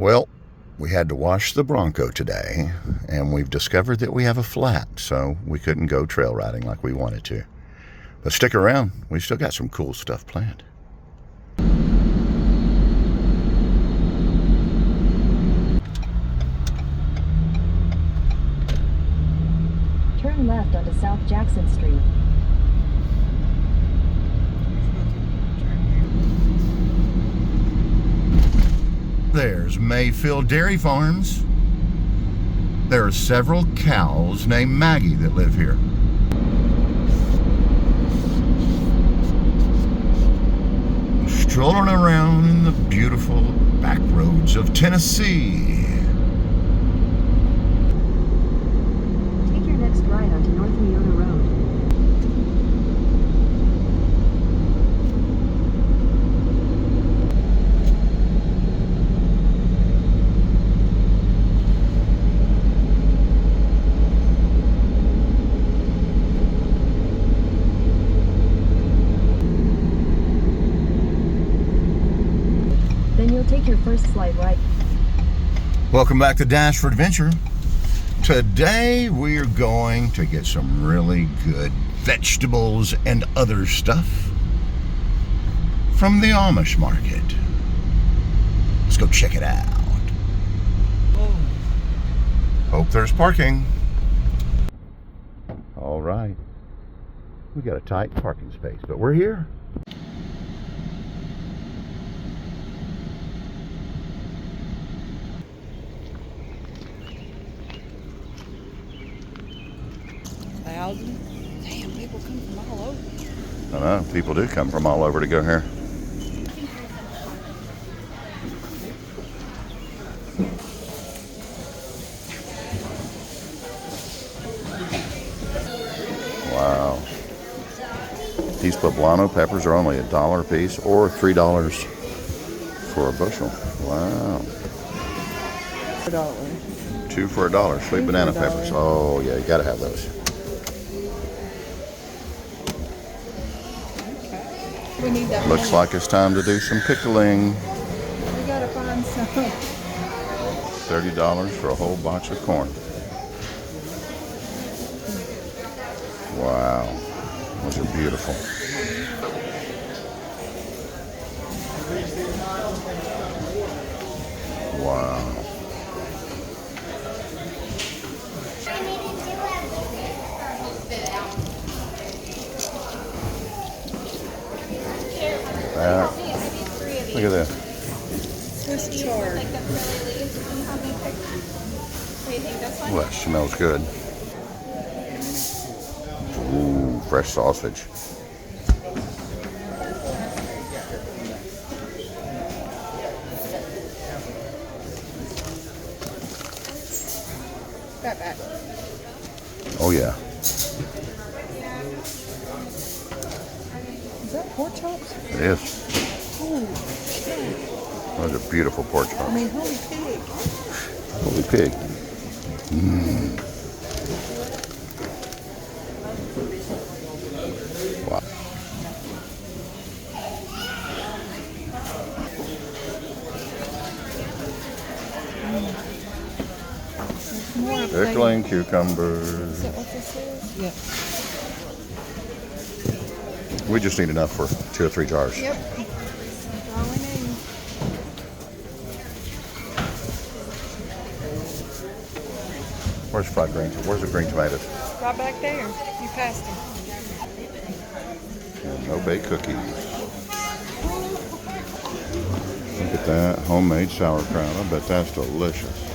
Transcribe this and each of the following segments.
Well, we had to wash the Bronco today, and we've discovered that we have a flat, so we couldn't go trail riding like we wanted to. But stick around, we've still got some cool stuff planned. Turn left onto South Jackson Street. There's Mayfield Dairy Farms. There are several cows named Maggie that live here. Strolling around in the beautiful back roads of Tennessee. Take your next right onto North Leona Road. Then you'll take your first slight right. Welcome back to Dash for Adventure. Today we're going to get some really good vegetables and other stuff from the Amish Market. Let's go check it out. Hope there's parking. All right. We got a tight parking space, but we're here. Damn, people come from all over. I know, people do come from all over to go here. Wow. These poblano peppers are only $1 a piece or $3 for a bushel. Wow. $1. 2 for $1. Sweet banana peppers. Oh yeah, you gotta have those. We need that. Looks like it's time to do some pickling. We gotta find some. $30 for a whole box of corn. Wow, those are beautiful. Wow. Look at that. Swiss chard. Well, that smells good. Ooh, fresh sausage. Back. Oh yeah. Is that pork chops? It is. Holy shit. Those are beautiful pork chops. I mean, holy pig. Holy pig. Wow. More Pickling cucumbers. Is that what this is? Yep. We just need enough for 2 or 3 jars. Yep. That's all we need. Where's fried green? Where's the green tomatoes? Right back there. You passed them. And no baked cookies. Look at that homemade sauerkraut. I bet that's delicious.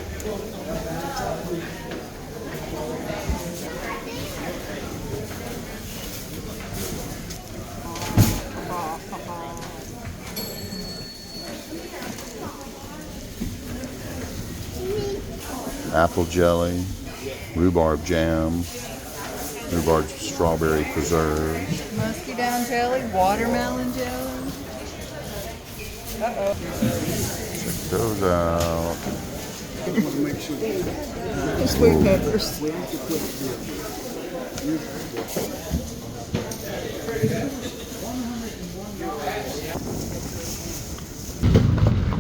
Apple jelly, rhubarb jam, rhubarb strawberry preserves. Musky down jelly, watermelon jelly. Uh-oh. Check those out. Sweet peppers.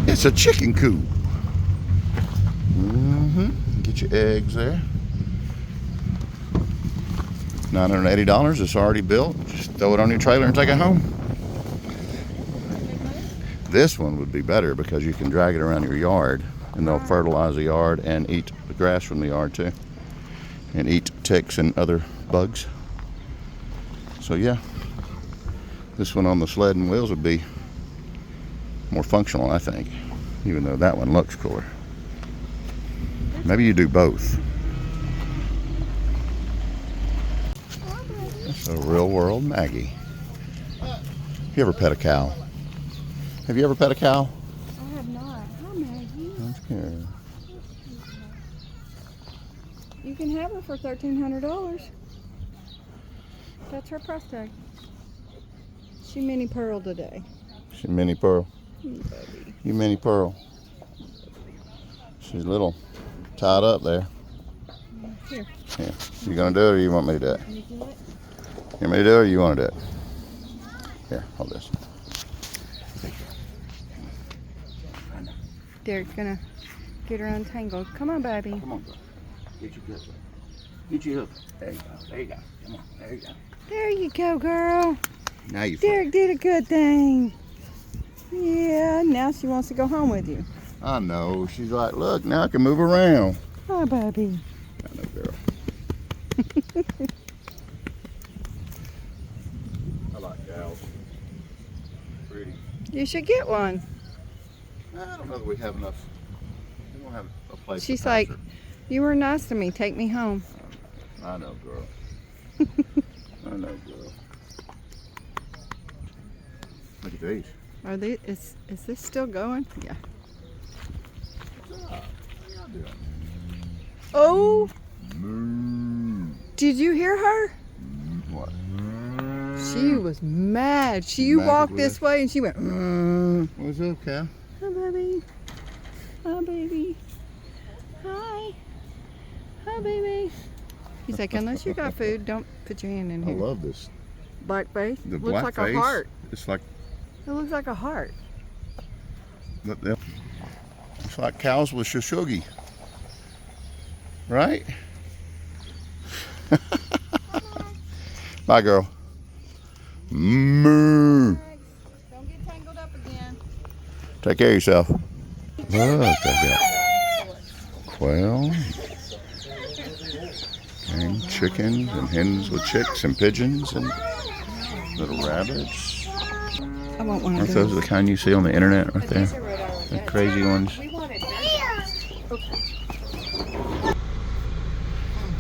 It's a chicken coop. Get your eggs there. $980. It's already built. Just throw it on your trailer and take it home. This one would be better because you can drag it around your yard and they'll fertilize the yard and eat the grass from the yard too. And eat ticks and other bugs. So yeah, this one on the sled and wheels would be more functional, I think, even though that one looks cooler. Maybe you do both. That's a real world Maggie. You ever pet a cow? Have you ever pet a cow? I have not. Hi, Maggie. That's good. You can have her for $1,300. That's her price tag. She mini pearl today. She's Mini Pearl. Baby. You Mini Pearl. She's a little tied up there. Here. Yeah. You gonna do it or you want me to do it? You do it? You want me to do it or you want to do it? Here, hold this. Derek's gonna get her untangled. Come on, baby. Come on, girl. Get your hook. Get your hook. There you go. There you go. Come on. There you go. There you go, girl. Now you Derek did a good thing. Yeah, now she wants to go home with you. I know. She's like, look, now I can move around. Hi, baby. I know, girl. I like cows. Pretty. You should get one. I don't know that we have enough. We don't have a place. She's to like, pass you were nice to me. Take me home. her. I know, girl. I know, girl. Look at these. Are they? Is this still going? Yeah. Oh, did you hear her? What? She was mad. You Mad walked with this us? way and she went. What's up, cow? Hi, baby. Hi, baby. Hi. Hi, baby. He's like, unless you got food, don't put your hand in I here. love this. Black face. The Looks black like face. a heart. It's like It looks like a heart. it's like cows with shoshogi, right? Bye, girl. Moo. Don't get tangled up again. Take care of yourself. Look, I got quail and chickens and hens with chicks and pigeons and little rabbits. I want one of Aren't those. those the kind you see on the internet right there? The crazy ones.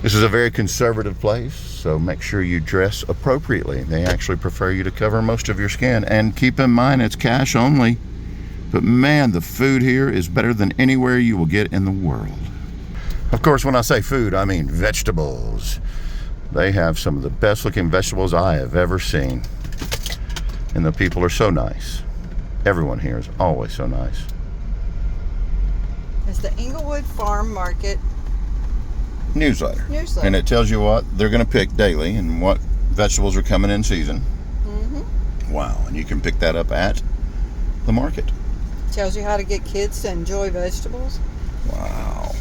This is a very conservative place, so make sure you dress appropriately. They actually prefer you to cover most of your skin. And keep in mind, it's cash only. But man, the food here is better than anywhere you will get in the world. Of course, when I say food, I mean vegetables. They have some of the best looking vegetables I have ever seen. And the people are so nice. Everyone here is always so nice. It's the Englewood Farm Market Newsletter. newsletter. And it tells you what they're going to pick daily and what vegetables are coming in season. Mm-hmm. Wow, and you can pick that up at the market. Tells you how to get kids to enjoy vegetables. Wow.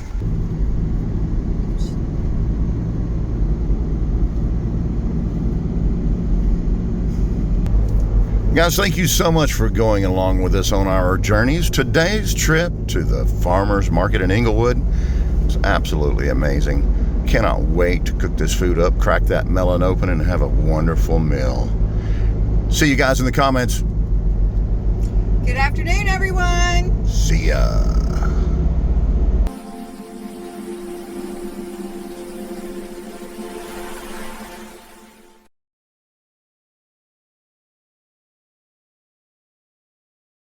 Guys, thank you so much for going along with us on our journeys. Today's trip to the farmers market in Englewood is absolutely amazing. Cannot wait to cook this food up, crack that melon open, and have a wonderful meal. See you guys in the comments. Good afternoon, everyone. See ya.